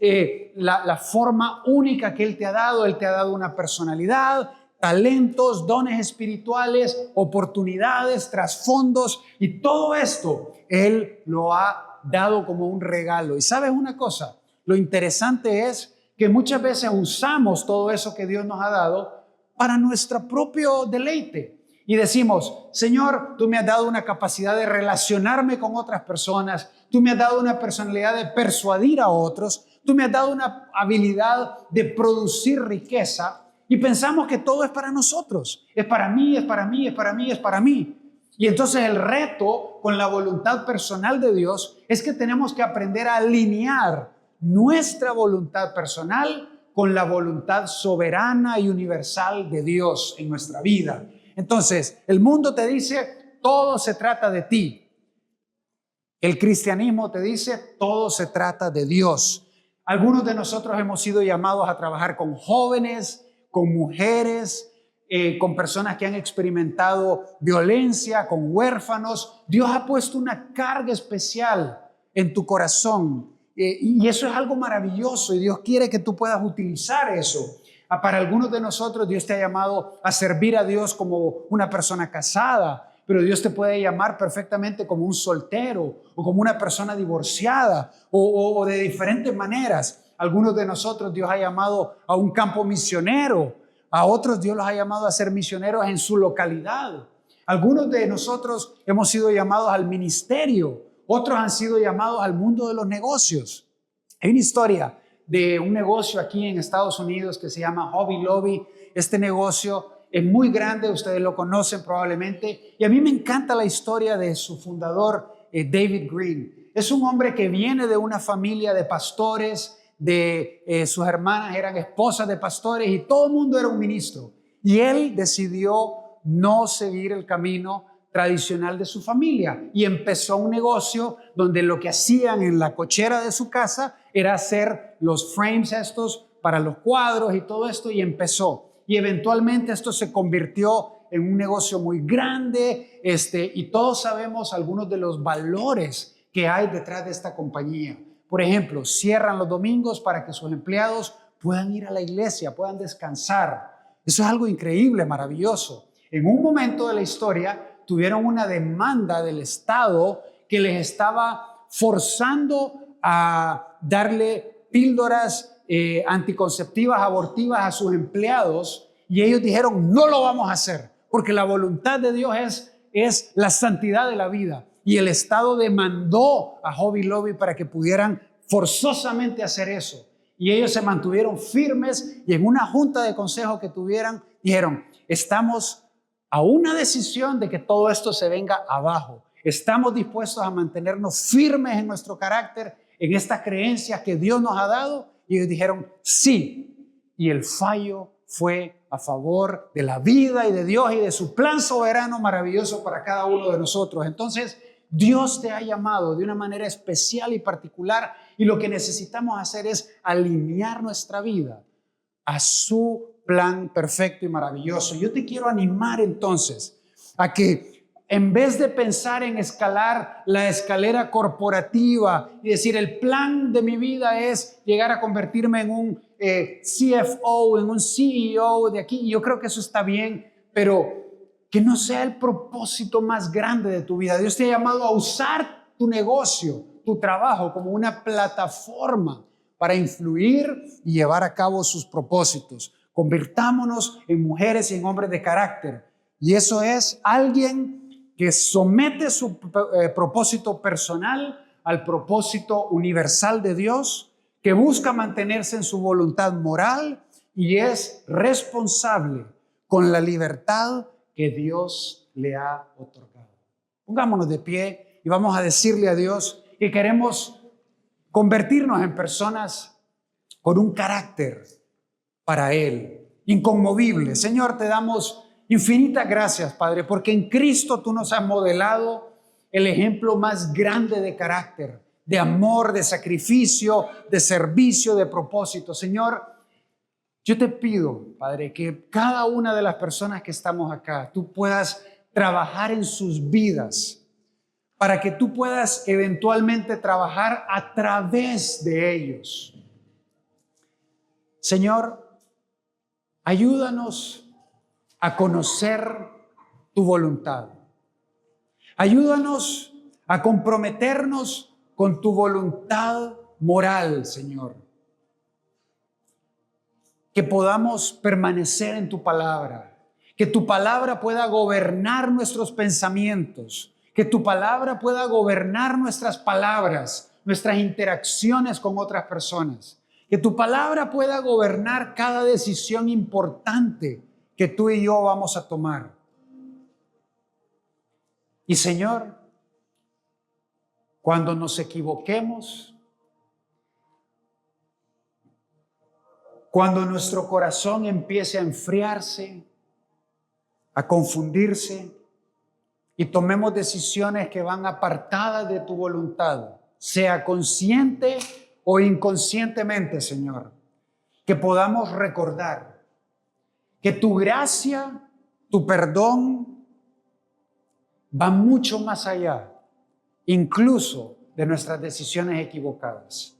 la forma única que Él te ha dado. Él te ha dado una personalidad, talentos, dones espirituales, oportunidades, trasfondos, y todo esto Él lo ha dado como un regalo. Y ¿sabes una cosa? Lo interesante es que muchas veces usamos todo eso que Dios nos ha dado para nuestro propio deleite. Y decimos, Señor, tú me has dado una capacidad de relacionarme con otras personas, tú me has dado una personalidad de persuadir a otros, tú me has dado una habilidad de producir riqueza, y pensamos que todo es para nosotros. Es para mí, es para mí, es para mí, es para mí. Y entonces el reto con la voluntad personal de Dios es que tenemos que aprender a alinear nuestra voluntad personal con la voluntad soberana y universal de Dios en nuestra vida. Entonces, el mundo te dice, todo se trata de ti. El cristianismo te dice, todo se trata de Dios. Algunos de nosotros hemos sido llamados a trabajar con jóvenes, con mujeres, con personas que han experimentado violencia, con huérfanos. Dios ha puesto una carga especial en tu corazón y eso es algo maravilloso y Dios quiere que tú puedas utilizar eso. Para algunos de nosotros Dios te ha llamado a servir a Dios como una persona casada, pero Dios te puede llamar perfectamente como un soltero o como una persona divorciada o de diferentes maneras. Algunos de nosotros Dios ha llamado a un campo misionero, a otros Dios los ha llamado a ser misioneros en su localidad. Algunos de nosotros hemos sido llamados al ministerio, otros han sido llamados al mundo de los negocios. Hay una historia de un negocio aquí en Estados Unidos que se llama Hobby Lobby. Este negocio es muy grande, ustedes lo conocen probablemente, y a mí me encanta la historia de su fundador, David Green. Es un hombre que viene de una familia de pastores, sus hermanas eran esposas de pastores y todo el mundo era un ministro. Y él decidió no seguir el camino tradicional de su familia y empezó un negocio donde lo que hacían en la cochera de su casa era hacer los frames estos para los cuadros y todo esto, y empezó. Y eventualmente esto se convirtió en un negocio muy grande, y todos sabemos algunos de los valores que hay detrás de esta compañía. Por ejemplo, cierran los domingos para que sus empleados puedan ir a la iglesia, puedan descansar. Eso es algo increíble, maravilloso. En un momento de la historia tuvieron una demanda del Estado que les estaba forzando a darle píldoras anticonceptivas, abortivas a sus empleados, y ellos dijeron: no lo vamos a hacer, porque la voluntad de Dios es la santidad de la vida. Y el Estado demandó a Hobby Lobby para que pudieran forzosamente hacer eso. Y ellos se mantuvieron firmes y en una junta de consejo que tuvieran, dijeron: estamos a una decisión de que todo esto se venga abajo. Estamos dispuestos a mantenernos firmes en nuestro carácter, en estas creencias que Dios nos ha dado. Y ellos dijeron sí. Y el fallo fue a favor de la vida y de Dios y de su plan soberano maravilloso para cada uno de nosotros. Entonces, Dios te ha llamado de una manera especial y particular, y lo que necesitamos hacer es alinear nuestra vida a su plan perfecto y maravilloso. Yo te quiero animar entonces a que en vez de pensar en escalar la escalera corporativa y decir el plan de mi vida es llegar a convertirme en un CFO, en un CEO de aquí, yo creo que eso está bien, pero que no sea el propósito más grande de tu vida. Dios te ha llamado a usar tu negocio, tu trabajo como una plataforma para influir y llevar a cabo sus propósitos. Convirtámonos en mujeres y en hombres de carácter. Y eso es alguien que somete su propósito personal al propósito universal de Dios, que busca mantenerse en su voluntad moral y es responsable con la libertad que Dios le ha otorgado. Pongámonos de pie y vamos a decirle a Dios que queremos convertirnos en personas con un carácter para Él, inconmovible. Señor, te damos infinitas gracias, Padre, porque en Cristo tú nos has modelado el ejemplo más grande de carácter, de amor, de sacrificio, de servicio, de propósito. Señor, yo te pido, Padre, que cada una de las personas que estamos acá, tú puedas trabajar en sus vidas para que tú puedas eventualmente trabajar a través de ellos. Señor, ayúdanos a conocer tu voluntad. Ayúdanos a comprometernos con tu voluntad moral, Señor. Que podamos permanecer en tu palabra, que tu palabra pueda gobernar nuestros pensamientos, que tu palabra pueda gobernar nuestras palabras, nuestras interacciones con otras personas, que tu palabra pueda gobernar cada decisión importante que tú y yo vamos a tomar. Y Señor, cuando nos equivoquemos, cuando nuestro corazón empiece a enfriarse, a confundirse y tomemos decisiones que van apartadas de tu voluntad, sea consciente o inconscientemente, Señor, que podamos recordar que tu gracia, tu perdón va mucho más allá, incluso de nuestras decisiones equivocadas.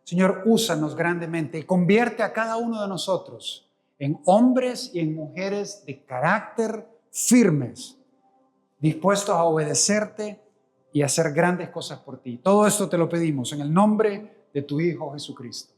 Señor, úsanos grandemente y convierte a cada uno de nosotros en hombres y en mujeres de carácter firmes, dispuestos a obedecerte y a hacer grandes cosas por ti. Todo esto te lo pedimos en el nombre de tu Hijo Jesucristo.